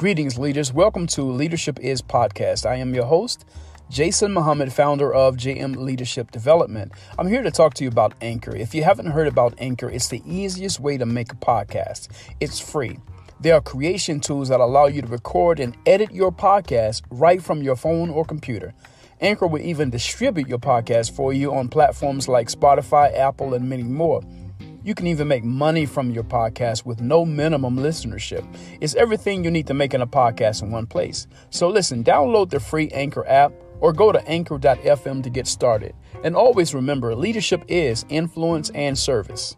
Greetings, leaders. Welcome to Leadership Is Podcast. I am your host, Jason Muhammad, founder of JM Leadership Development. I'm here to talk to you about Anchor. If you haven't heard about Anchor, it's the easiest way to make a podcast. It's free. There are creation tools that allow you to record and edit your podcast right from your phone or computer. Anchor will even distribute your podcast for you on platforms like Spotify, Apple, and many more. You can even make money from your podcast with no minimum listenership. It's everything you need to make in a podcast in one place. So listen, download the free Anchor app or go to anchor.fm to get started. And always remember, leadership is influence and service.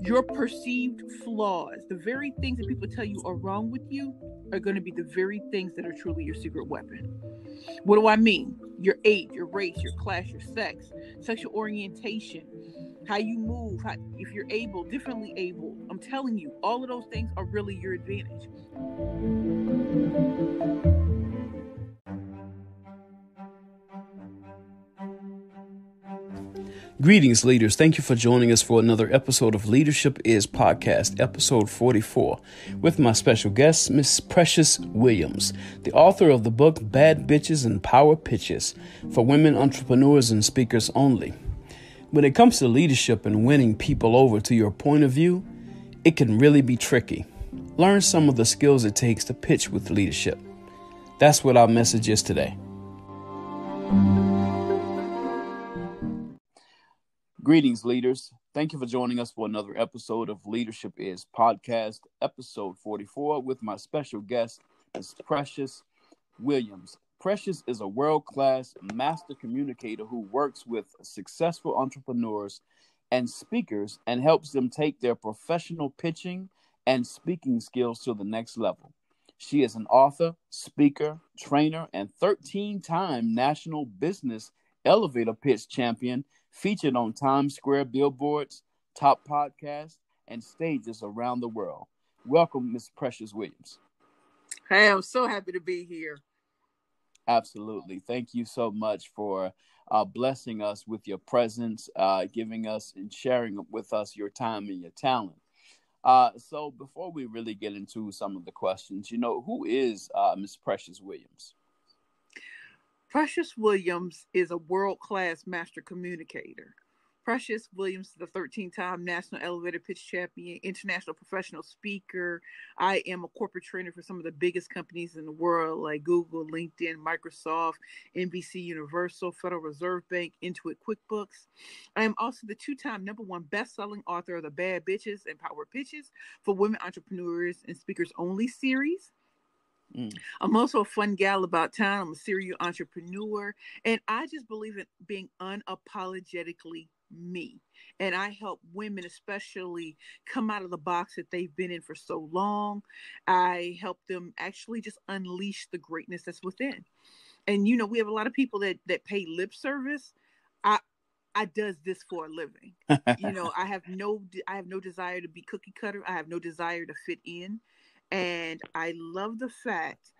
Your perceived flaws, the very things that people tell you are wrong with you, are going to be the very things that are truly your secret weapon. What do I mean? Your age, your race, your class, your sex, sexual orientation, how you move, if you're able, differently able. I'm telling you, all of those things are really your advantage. Greetings, leaders. Thank you for joining us for another episode of Leadership Is Podcast, episode 44, with my special guest, Miss Precious Williams, the author of the book Bad Bitches and Power Pitches for women entrepreneurs and speakers only. When it comes to leadership and winning people over to your point of view, it can really be tricky. Learn some of the skills it takes to pitch with leadership. That's what our message is today. Greetings, leaders. Thank you for joining us for another episode of Leadership Is Podcast, episode 44, with my special guest, Ms. Precious Williams. Precious is a world-class master communicator who works with successful entrepreneurs and speakers and helps them take their professional pitching and speaking skills to the next level. She is an author, speaker, trainer, and 13-time national business elevator pitch champion, featured on Times Square billboards, top podcasts, and stages around the world. Welcome, Ms. Precious Williams. Hey, I'm so happy to be here. Absolutely. Thank you so much for blessing us with your presence, giving us and sharing with us your time and your talent. So before we really get into some of the questions, who is Ms. Precious Williams? Precious Williams is a world-class master communicator. Precious Williams is the 13-time national elevator pitch champion, international professional speaker. I am a corporate trainer for some of the biggest companies in the world, like Google, LinkedIn, Microsoft, NBC Universal, Federal Reserve Bank, Intuit QuickBooks. I am also the 2-time #1 best-selling author of the Bad Bitches and Power Pitches for Women Entrepreneurs and Speakers Only series. I'm also a fun gal about town. I'm a serial entrepreneur, and I just believe in being unapologetically me. And I help women especially come out of the box that they've been in for so long. I help them actually just unleash the greatness that's within. And, we have a lot of people that pay lip service. I does this for a living. I have no desire to be cookie cutter. I have no desire to fit in. And I love the fact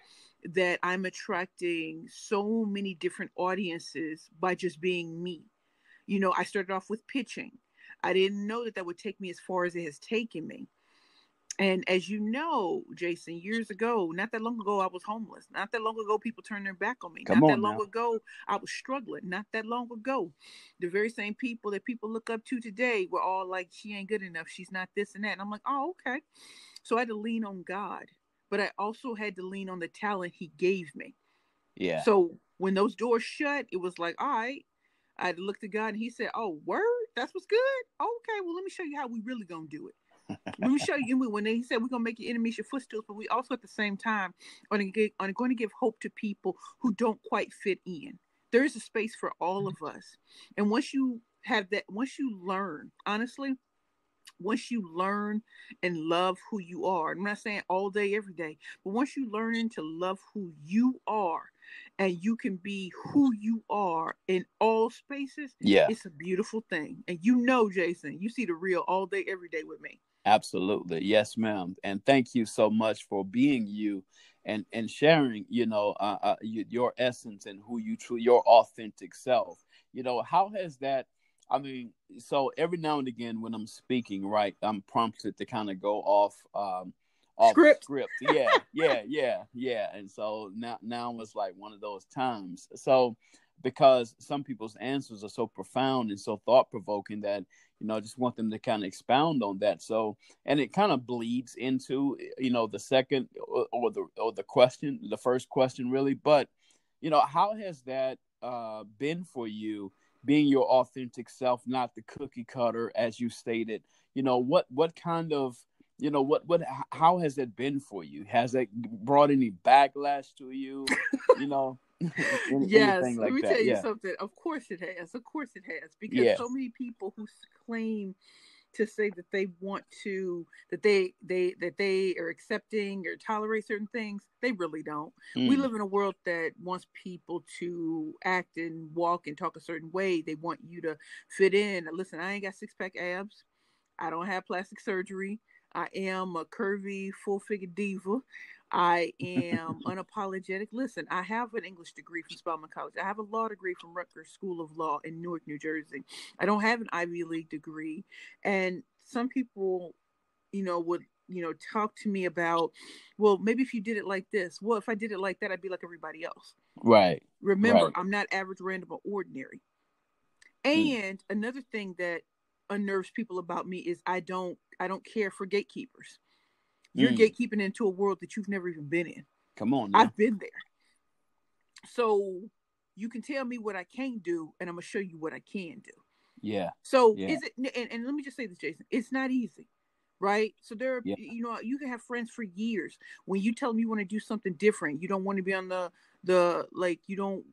that I'm attracting so many different audiences by just being me. I started off with pitching. I didn't know that would take me as far as it has taken me. And as you know, Jason, years ago, not that long ago, I was homeless. Not that long ago, people turned their back on me. Not that long ago, I was struggling. Not that long ago, the very same people that people look up to today were all like, she ain't good enough. She's not this and that. And I'm like, oh, okay. So I had to lean on God, but I also had to lean on the talent he gave me. Yeah. So when those doors shut, it was like, all right. I had to look to God and he said, oh, word? That's what's good? Okay, well, let me show you how we really going to do it. Let me show you. When he said we're going to make your enemies your footstools, but we also at the same time are going to give hope to people who don't quite fit in. There is a space for all of us. And once you learn, honestly, once you learn and love who you are, I'm not saying all day, every day, but once you learn to love who you are and you can be who you are in all spaces, It's a beautiful thing. And Jason, you see the real all day, every day with me. Absolutely. Yes, ma'am. And thank you so much for being you and sharing, your essence and who you truly, your authentic self. How has that I mean, so every now and again when I'm speaking, right, I'm prompted to kind of go off Script. script. Yeah. And so now it's like one of those times. So because some people's answers are so profound and so thought provoking that, I just want them to kind of expound on that. So, and it kind of bleeds into, the second or the question, the first question really. But, how has that been for you, being your authentic self, not the cookie cutter, as you stated? What kind of, how has that been for you? Has that brought any backlash to you? You know, Yes, anything let like me tell that? you Yeah, something. Of course it has. Of course it has. Because yeah. so many people who claim to say that they want to, that they are accepting or tolerate certain things, they really don't. We Mm, live in a world that wants people to act and walk and talk a certain way. They want you to fit in. Listen, I ain't got six pack abs. I don't have plastic surgery. I am a curvy, full figure diva. I am unapologetic. Listen, I have an English degree from Spelman College. I have a law degree from Rutgers School of Law in Newark, New Jersey. I don't have an Ivy League degree. And some people, would, talk to me about, well, maybe if you did it like this. Well, if I did it like that, I'd be like everybody else. right, Remember, right. I'm not average, random, or ordinary. Mm, And another thing that unnerves people about me is I don't care for gatekeepers. You're mm. gatekeeping into a world that you've never even been in. Come on now. I've been there. So you can tell me what I can't do, and I'm gonna show you what I can do. Yeah, So yeah, is it? And let me just say this, Jason. It's not easy, right? So there, are, yeah. you can have friends for years. When you tell them you want to do something different, you don't want to be on the like you don't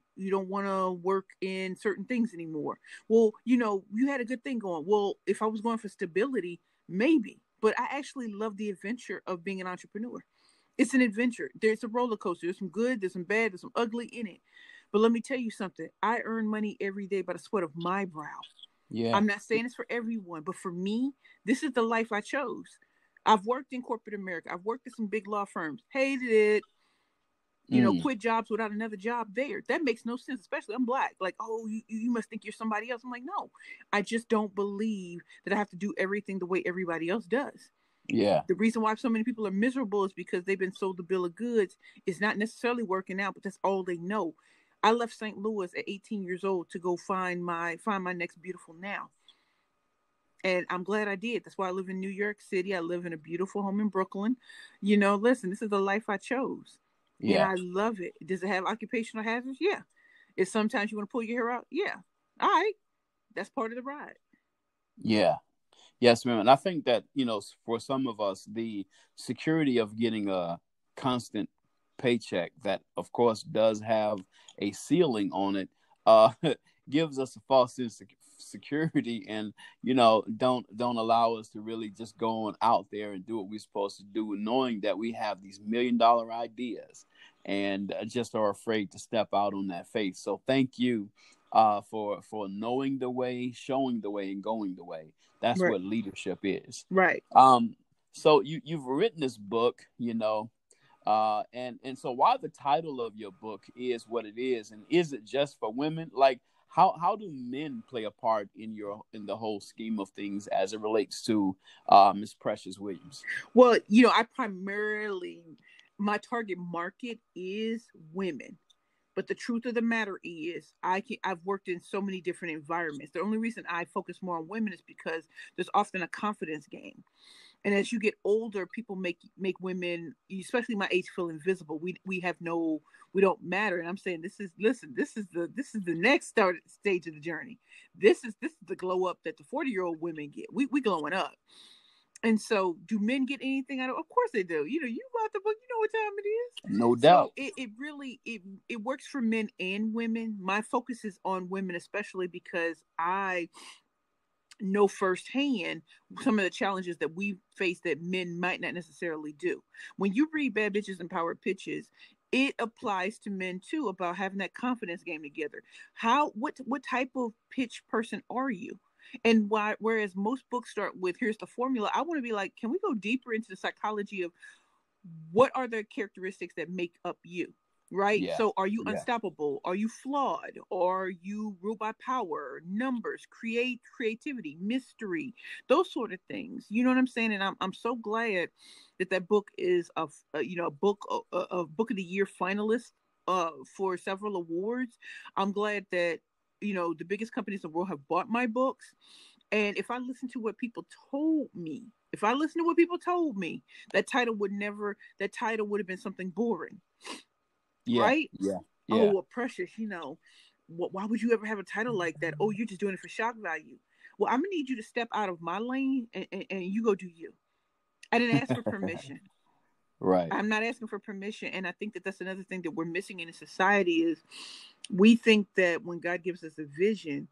want to work in certain things anymore. Well, you had a good thing going. Well, if I was going for stability, maybe. But I actually love the adventure of being an entrepreneur. It's an adventure. There's a roller coaster. There's some good, there's some bad, there's some ugly in it. But let me tell you something. I earn money every day by the sweat of my brow. Yeah. I'm not saying it's for everyone, but for me, this is the life I chose. I've worked in corporate America. I've worked at some big law firms. Hated it. Mm, Quit jobs without another job there. That makes no sense, especially I'm black. Like, oh, you must think you're somebody else. I'm like, no, I just don't believe that I have to do everything the way everybody else does. yeah. The reason why so many people are miserable is because they've been sold the bill of goods. It's not necessarily working out, but that's all they know. I left St. Louis at 18 years old to go find my next beautiful now. And I'm glad I did. That's why I live in New York City. I live in a beautiful home in Brooklyn. Listen, this is the life I chose. And Yeah. I love it. Does it have occupational hazards? Yeah. Is sometimes you want to pull your hair out? Yeah. All right. That's part of the ride. Yeah. Yes, ma'am. And I think that, for some of us, the security of getting a constant paycheck that, of course, does have a ceiling on it, uh, gives us a false sense of security, and, don't allow us to really just go on out there and do what we're supposed to do, knowing that we have these $1 million ideas and just are afraid to step out on that faith. So thank you for knowing the way, showing the way, and going the way. That's Right. what leadership is. Right. Um, so you've written this book, and so why the title of your book is what it is, and is it just for women? Like, how do men play a part in the whole scheme of things as it relates to Miss Precious Williams? Well, my target market is women. But the truth of the matter is, I've worked in so many different environments. The only reason I focus more on women is because there's often a confidence game. And as you get older, people make women, especially my age, feel invisible. We don't matter. And I'm saying, this is the next stage of the journey. This is the glow up that the 40-year-old women get. We glowing up. And so, do men get anything out of? Of course they do. You bought the book. You know what time it is. No So doubt. it really it works for men and women. My focus is on women, especially because I know firsthand some of the challenges that we face that men might not necessarily do. When you read Bad Bitches and Power Pitches, it applies to men too, about having that confidence game together. What type of pitch person are you? And whereas most books start with here's the formula, I want to be like, can we go deeper into the psychology of what are the characteristics that make up you? right? Yeah. So are you Yeah. unstoppable? Are you flawed? Are you ruled by power, numbers, creativity, mystery, those sort of things? You know what I'm saying? And I'm so glad that that book is a book a book of the year finalist for several awards. I'm glad that the biggest companies in the world have bought my books. And if I listen to what people told me, if I listen to what people told me, that title would have been something boring, Yeah. right? Yeah. Oh, Yeah. well, Precious, why would you ever have a title like that? Oh, you're just doing it for shock value. Well, I'm gonna need you to step out of my lane and you go do you. I didn't ask for permission. Right. I'm not asking for permission, and I think that that's another thing that we're missing in a society is we think that when God gives us a vision,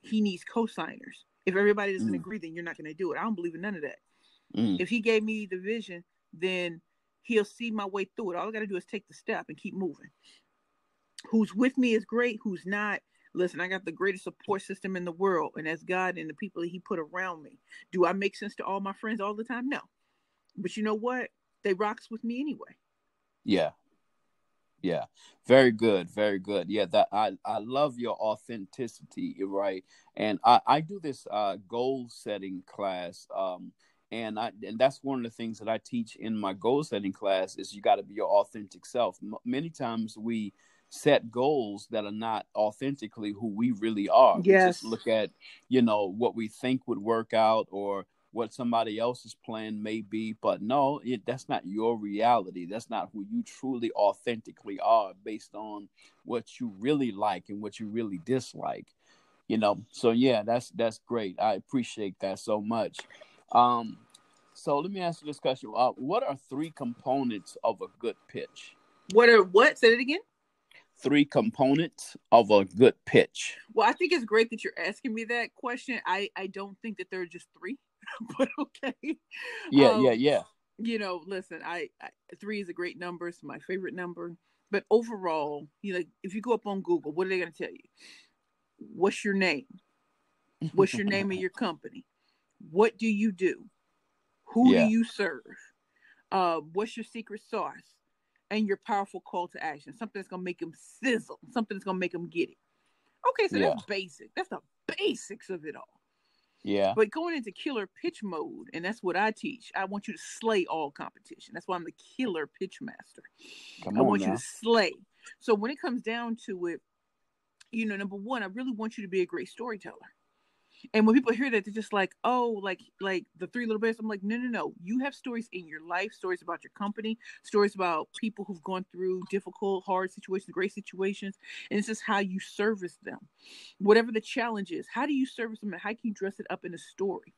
He needs co-signers. If everybody doesn't Mm. agree, then you're not going to do it. I don't believe in none of that. Mm. If He gave me the vision, then He'll see my way through it. All I got to do is take the step and keep moving. Who's with me is great. Who's not, listen, I got the greatest support system in the world, and that's God and the people that He put around me. Do I make sense to all my friends all the time? No. But you know what? They rocks with me anyway. Yeah. Yeah. Very good. Very good. Yeah, that I love your authenticity, right? And I do this goal setting class, and that's one of the things that I teach in my goal setting class is you got to be your authentic self. Many times we set goals that are not authentically who we really are. We just Yes. look at, what we think would work out or what somebody else's plan may be, but no, that's not your reality. That's not who you truly authentically are based on what you really like and what you really dislike. So yeah, that's great. I appreciate that so much. um so let me ask you this question. What are three components of a good pitch? What? Say it again. Three components of a good pitch. Well, I think it's great that you're asking me that question. I don't think that there are just three, but okay. Yeah, yeah, Um, yeah. listen, I three is a great number. It's my favorite number. But overall, if you go up on Google, what are they going to tell you? What's your name? What's your name of your company? What do you do? Who do Yeah, you serve? What's your secret sauce? And your powerful call to action. Something that's going to make them sizzle. Something that's going to make them get it. Okay, so that's yeah, basic. That's the basics of it all. yeah. But going into killer pitch mode, and that's what I teach. I want you to slay all competition. That's why I'm the killer pitch master. Come I on want you to now. slay. So when it comes down to it, number one, I really want you to be a great storyteller. And when people hear that, they're just like, "Oh, like the Three Little Bears." I'm like, "No, no, no. You have stories in your life, stories about your company, stories about people who've gone through difficult, hard situations, great situations, and this is how you service them. Whatever the challenge is, how do you service them, and how can you dress it up in a story?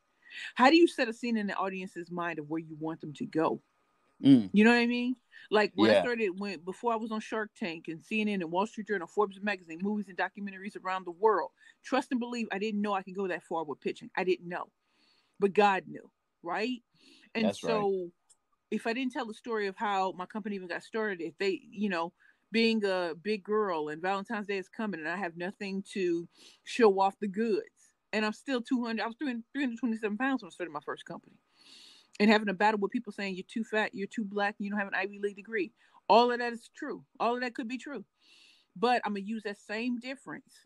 How do you set a scene in the audience's mind of where you want them to go?" Mm, You know what I mean? Like when I yeah, started, before I was on Shark Tank and CNN and Wall Street Journal, Forbes magazine, movies and documentaries around the world. Trust and believe, I didn't know I could go that far with pitching. I didn't know, but God knew, right? And that's right. so, if I didn't tell the story of how my company even got started, if they, being a big girl and Valentine's Day is coming and I have nothing to show off the goods, and I'm still 200. I was doing 327 pounds when I started my first company and having a battle with people saying you're too fat, you're too black, you don't have an Ivy League degree. All of that is true. All of that could be true. But I'm gonna use that same difference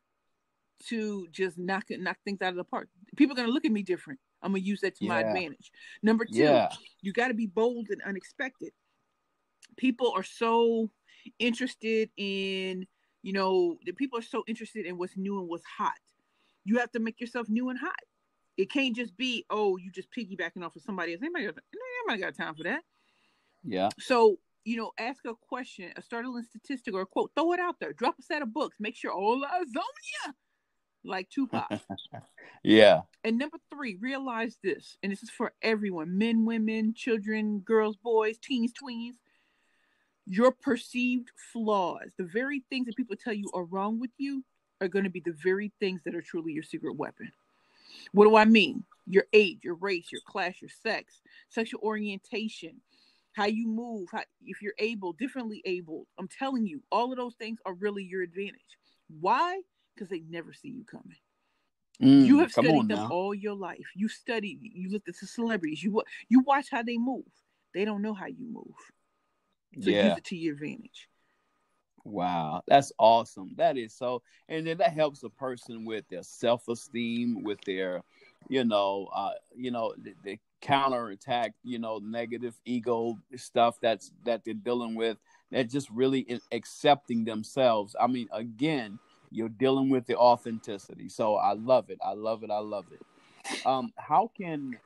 to just knock things out of the park. People are gonna look at me different. I'm gonna use that to my Yeah, advantage. Number two, yeah, you got to be bold and unexpected. People are so interested in, the people are so interested in what's new and what's hot. You have to make yourself new and hot. It can't just be, oh, you just piggybacking off of somebody else. Anybody got time for that? yeah. So, ask a question, a startling statistic, or a quote. Throw it out there. Drop a set of books. Make sure all eyes on you, like Tupac. Yeah, And number three, realize this, and this is for everyone: men, women, children, girls, boys, teens, tweens. Your perceived flaws, the very things that people tell you are wrong with you, are going to be the very things that are truly your secret weapon. What do I mean? Your age, your race, your class, your sex, sexual orientation, how you move, if you're able, differently able. I'm telling you, all of those things are really your advantage. Why? Because they never see you coming. You have come studied on them now. all your life. You studied, you looked at the celebrities, you watch how they move. They don't know how you move. So use Yeah, it to your advantage. Wow, that's awesome. That is so, and then that helps a person with their self-esteem, with their, the counterattack, negative ego stuff that they're dealing with. They're just really accepting themselves. I mean, again, you're dealing with the authenticity. So I love it. I love it. I love it. How can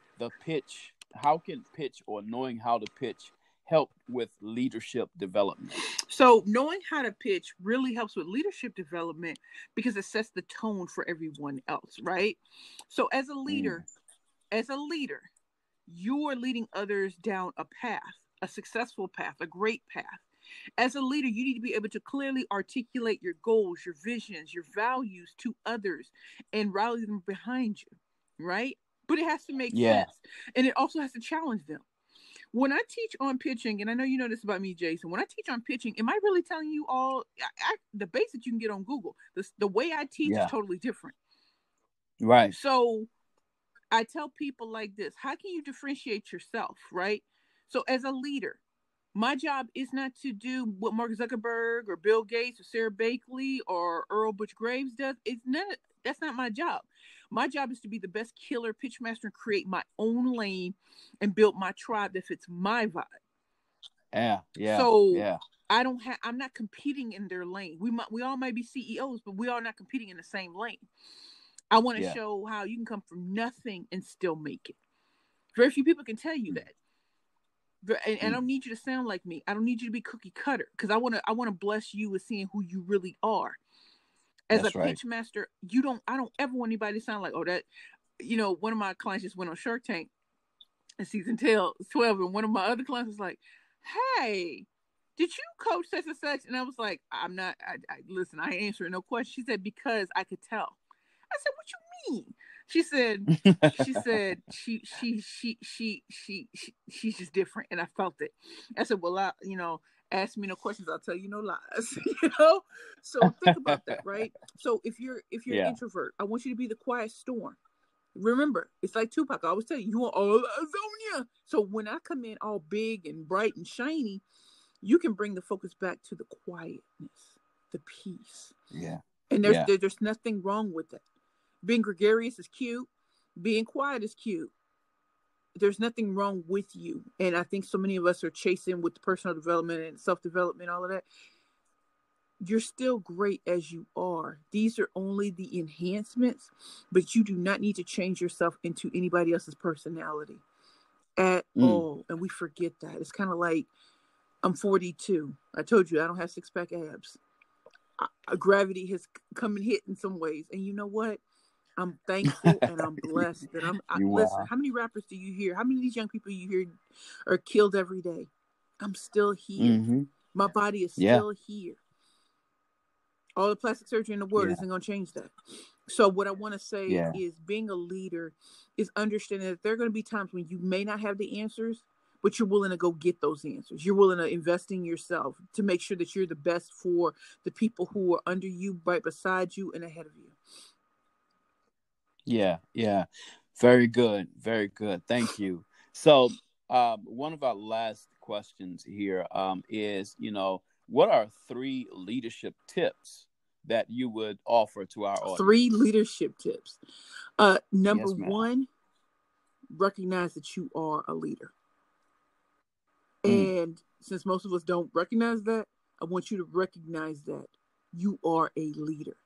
how can pitch or knowing how to pitch help with leadership development? So knowing how to pitch really helps with leadership development because it sets the tone for everyone else, right? So Mm, as a leader, you are leading others down a path, a successful path, a great path. As a leader, you need to be able to clearly articulate your goals, your visions, your values to others and rally them behind you, right? But it has to make yeah, sense. And it also has to challenge them. When I teach on pitching, and I know you know this about me, Jason, when I teach on pitching, am I really telling you all the basics you can get on Google? The way I teach is yeah, totally different. right. So I tell people like this: how can you differentiate yourself, right? So as a leader, my job is not to do what Mark Zuckerberg or Bill Gates or Sarah Bakley or Earl Butch Graves does. It's not. That's not my job. My job is to be the best killer pitchmaster and create my own lane and build my tribe that fits my vibe. Yeah, yeah, So yeah, I don't have. I'm not competing in their lane. We all might be CEOs, but we are not competing in the same lane. I want to yeah. show how you can come from nothing and still make it. Very few people can tell you Mm, that. And I don't mm, need you to sound like me. I don't need you to be cookie cutter because I want to bless you with seeing who you really are. As a that's right. pitch master, I don't ever want anybody to sound like, oh, that, one of my clients just went on Shark Tank in season 12, and one of my other clients was like, hey, did you coach such and such? And I was like, I'm not, listen, I ain't answering no question. She said, because I could tell. I said, what you mean? She said, she's just different. And I felt it. I said, well, ask me no questions. I'll tell you no lies, So think about that, right? So if you're an Yeah. introvert, I want you to be the quiet storm. Remember, it's like Tupac. I always tell you, you want all Azonia. So when I come in all big and bright and shiny, you can bring the focus back to the quietness, the peace. Yeah. And Yeah. there's nothing wrong with that. Being gregarious is cute. Being quiet is cute. There's nothing wrong with you. And I think so many of us are chasing with personal development and self development, all of that. You're still great as you are. These are only the enhancements, but you do not need to change yourself into anybody else's personality at Mm. all. And we forget that. It's kind of like I'm 42. I told you I don't have six pack abs. Gravity has come and hit in some ways. And you know what? I'm thankful and I'm blessed that You listen, are. how many rappers do you hear? How many of these young people you hear are killed every day? I'm still here. Mm-hmm. My body is Yeah. still here. All the plastic surgery in the world Yeah. isn't going to change that. So what I want to say Yeah. is being a leader is understanding that there are going to be times when you may not have the answers, but you're willing to go get those answers. You're willing to invest in yourself to make sure that you're the best for the people who are under you, right beside you, and ahead of you. Yeah. Yeah. Very good. Very good. Thank you. So, one of our last questions here is, what are three leadership tips that you would offer to our Three audience? leadership tips. Number Yes, ma'am. one, recognize that you are a leader. Mm. And since most of us don't recognize that, I want you to recognize that you are a leader.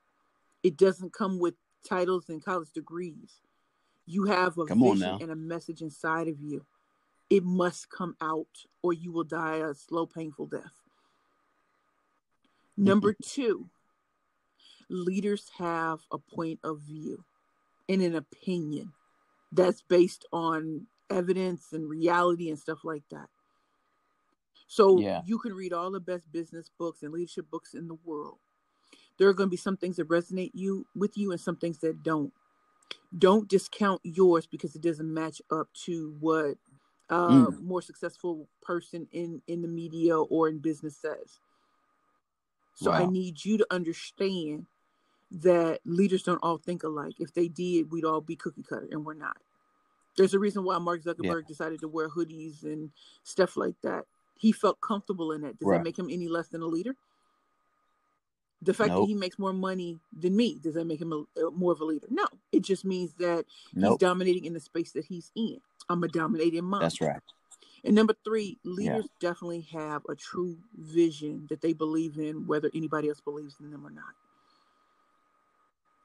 It doesn't come with titles and college degrees. You have a Come on vision now. and a message inside of you. It must come out or you will die a slow, painful death. Number two, leaders have a point of view and an opinion that's based on evidence and reality and stuff like that. So Yeah. you can read all the best business books and leadership books in the world. There are going to be some things that resonate with you and some things that don't. Don't discount yours because it doesn't match up to what a Mm. more successful person in the media or in business says. So I Wow. need you to understand that leaders don't all think alike. If they did, we'd all be cookie cutter, and we're not. There's a reason why Mark Yeah. Zuckerberg decided to wear hoodies and stuff like that. He felt comfortable in it. Does that Right. make him any less than a leader? The fact that Nope. he makes more money than me, does that make him more of a leader? No. It just means that he's Nope. dominating in the space that he's in. I'm a dominating mom. That's right. And number 3, Yeah. leaders definitely have a true vision that they believe in, whether anybody else believes in them or not.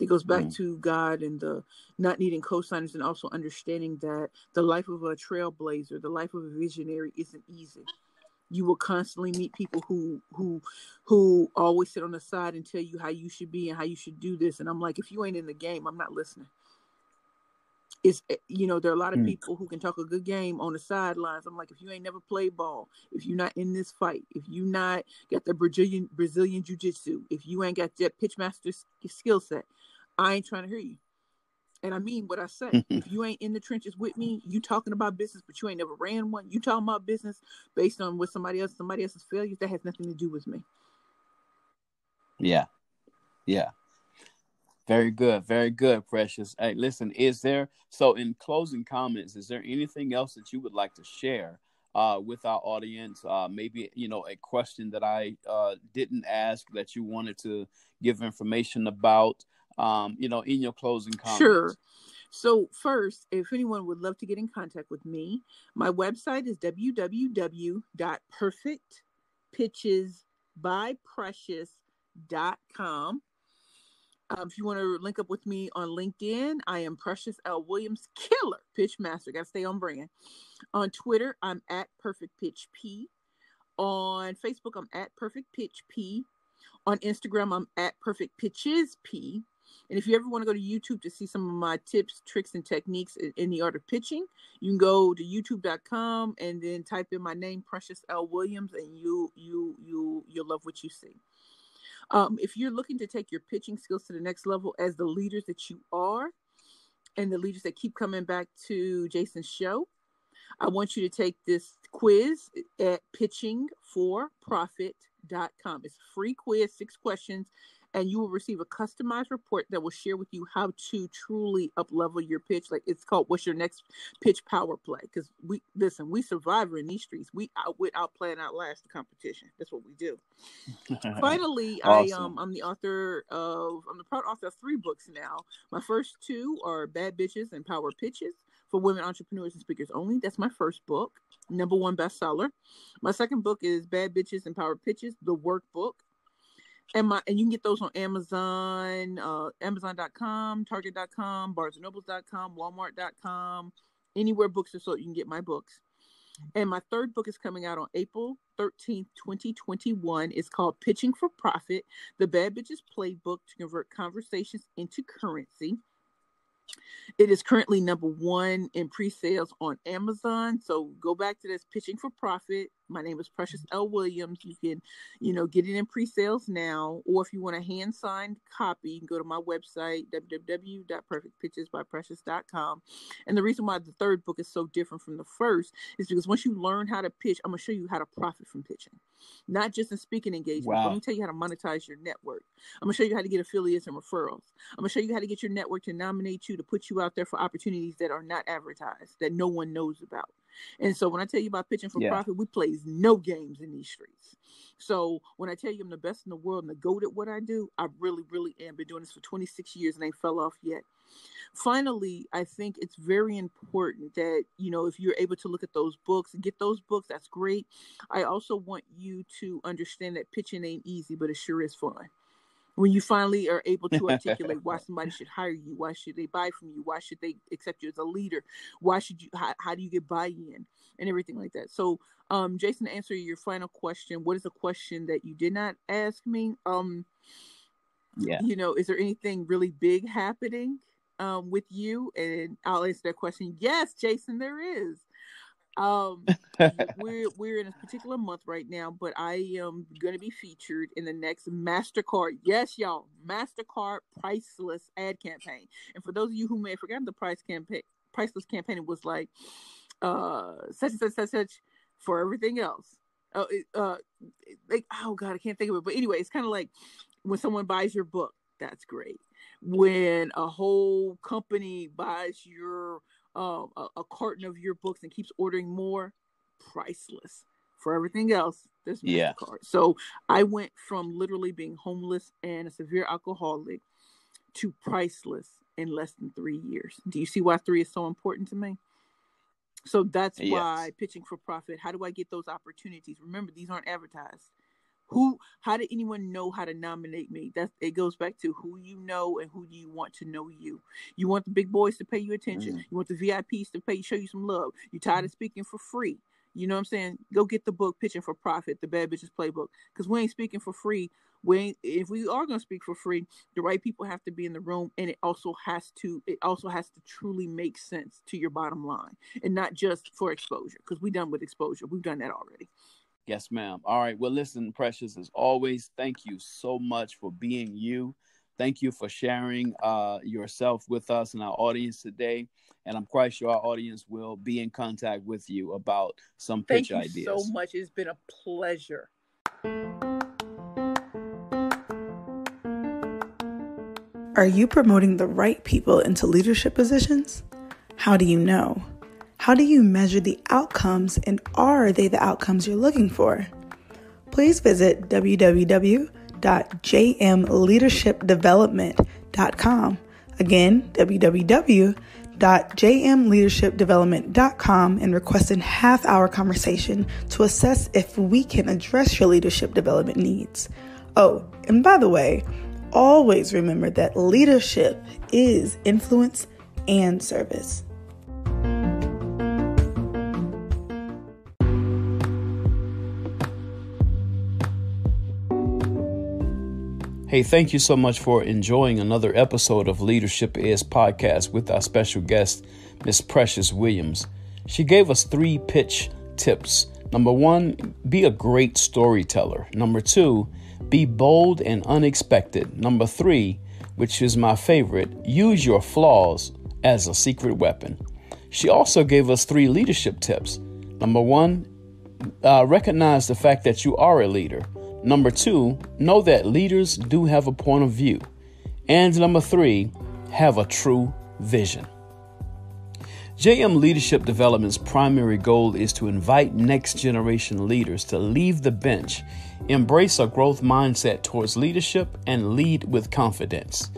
It goes back to God and the not needing co-signers, and also understanding that the life of a trailblazer, the life of a visionary isn't easy. You will constantly meet people who always sit on the side and tell you how you should be and how you should do this. And I'm like, if you ain't in the game, I'm not listening. It's, there are a lot of people who can talk a good game on the sidelines. I'm like, if you ain't never played ball, if you're not in this fight, if you not got the Brazilian jiu-jitsu, if you ain't got that pitchmaster skill set, I ain't trying to hear you. And I mean what I say. If you ain't in the trenches with me, you talking about business, but you ain't never ran one. You talking about business based on what somebody else's failures. That has nothing to do with me. Yeah. Very good, Precious. Hey, listen, so in closing comments, is there anything else that you would like to share with our audience? Maybe, a question that I didn't ask that you wanted to give information about, in your closing comments. Sure. So first, if anyone would love to get in contact with me, my website is www.perfectpitchesbyprecious.com. If you want to link up with me on LinkedIn, I am Precious L. Williams, Killerpitchmaster. Got to stay on brand. On Twitter, I'm at PerfectPitchP. On Facebook, I'm at PerfectPitchP. On Instagram, I'm at PerfectPitchesP. And if you ever want to go to YouTube to see some of my tips, tricks, and techniques in the art of pitching, you can go to youtube.com and then type in my name, Precious L. Williams, and you'll love what you see. If you're looking to take your pitching skills to the next level as the leaders that you are, and the leaders that keep coming back to Jason's show, I want you to take this quiz at pitchingforprofit.com. It's a free quiz, 6 questions, and you will receive a customized report that will share with you how to truly up-level your pitch. Like, it's called "What's Your Next Pitch Power Play?" Because we survivor in these streets. We outplay and outlast the competition. That's what we do. Finally, Awesome. I'm the proud author of 3 books now. My first 2 are Bad Bitches and Power Pitches for women entrepreneurs and speakers only. That's my first book, #1 bestseller. My second book is Bad Bitches and Power Pitches, the workbook. And you can get those on Amazon, Amazon.com, Target.com, BarnesandNobles.com, Walmart.com, anywhere books are sold, you can get my books. And my third book is coming out on April 13th, 2021. It's called Pitching for Profit, the Bad Bitches Playbook to Convert Conversations into Currency. It is currently #1 in pre-sales on Amazon. So go back to this, Pitching for Profit. My name is Precious L. Williams. You can, get it in pre-sales now. Or if you want a hand-signed copy, you can go to my website, www.perfectpitchesbyprecious.com. And the reason why the third book is so different from the first is because once you learn how to pitch, I'm going to show you how to profit from pitching. Not just in speaking engagements, but I'm going to tell you how to monetize your network. I'm going to show you how to get affiliates and referrals. I'm going to show you how to get your network to nominate you, to put you out there for opportunities that are not advertised, that no one knows about. And so when I tell you about pitching for profit, we play no games in these streets. So when I tell you I'm the best in the world and the GOAT at what I do, I really, really am. Been doing this for 26 years and ain't fell off yet. Finally, I think it's very important that, if you're able to look at those books and get those books, that's great. I also want you to understand that pitching ain't easy, but it sure is fun. When you finally are able to articulate why somebody should hire you, why should they buy from you, why should they accept you as a leader, how do you get buy-in, and everything like that. So, Jason, to answer your final question, what is a question that you did not ask me? Is there anything really big happening with you? And I'll answer that question. Yes, Jason, there is. We're in a particular month right now, but I am going to be featured in the next MasterCard. Yes, y'all, MasterCard priceless ad campaign. And for those of you who may have forgotten, the priceless campaign, it was like such and such for everything else. Oh God, I can't think of it. But anyway, it's kind of like when someone buys your book, that's great. When a whole company buys your a carton of your books and keeps ordering more, priceless. For everything else, There's Yeah. MasterCard. So I went from literally being homeless and a severe alcoholic to priceless in less than 3 years. Do you see why 3 is so important to me? So that's why pitching for profit. How do I get those opportunities? Remember, these aren't advertised. How did anyone know how to nominate me? It goes back to who you know and who do you want to know you. You want the big boys to pay you attention. You want the VIPs to show you some love. You're tired of speaking for free. You know what I'm saying? Go get the book, Pitching for Profit, The Bad Bitches Playbook. Because we ain't speaking for free. If we are going to speak for free, the right people have to be in the room, and it also has to truly make sense to your bottom line, and not just for exposure. Because we're done with exposure. We've done that already. Yes, ma'am. All right. Well, listen, Precious, as always, thank you so much for being you. Thank you for sharing yourself with us and our audience today. And I'm quite sure our audience will be in contact with you about some pitch ideas. Thank you so much. It's been a pleasure. Are you promoting the right people into leadership positions? How do you know? How do you measure the outcomes, and are they the outcomes you're looking for? Please visit www.jmleadershipdevelopment.com. Again, www.jmleadershipdevelopment.com, and request a half-hour conversation to assess if we can address your leadership development needs. Oh, and by the way, always remember that leadership is influence and service. Hey, thank you so much for enjoying another episode of Leadership Is Podcast with our special guest, Miss Precious Williams. She gave us 3 pitch tips. Number 1, be a great storyteller. Number 2, be bold and unexpected. Number 3, which is my favorite, use your flaws as a secret weapon. She also gave us 3 leadership tips. Number 1, recognize the fact that you are a leader. Number 2, know that leaders do have a point of view. And number 3, have a true vision. JM Leadership Development's primary goal is to invite next generation leaders to leave the bench, embrace a growth mindset towards leadership, and lead with confidence.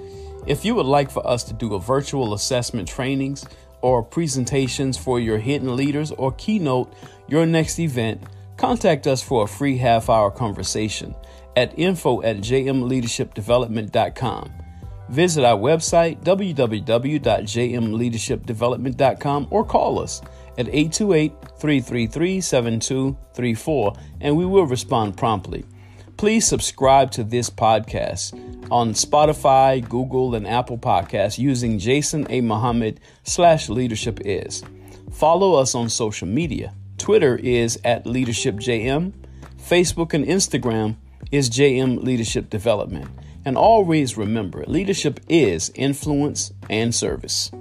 If you would like for us to do a virtual assessment trainings or presentations for your hidden leaders or keynote your next event, contact us for a free half-hour conversation at info@jmleadershipdevelopment.com. Visit our website, www.jmleadershipdevelopment.com, or call us at 828-333-7234, and we will respond promptly. Please subscribe to this podcast on Spotify, Google, and Apple Podcasts using Jason A. Muhammad /leadershipis. Follow us on social media. Twitter is @LeadershipJM. Facebook and Instagram is JM Leadership Development. And always remember, leadership is influence and service.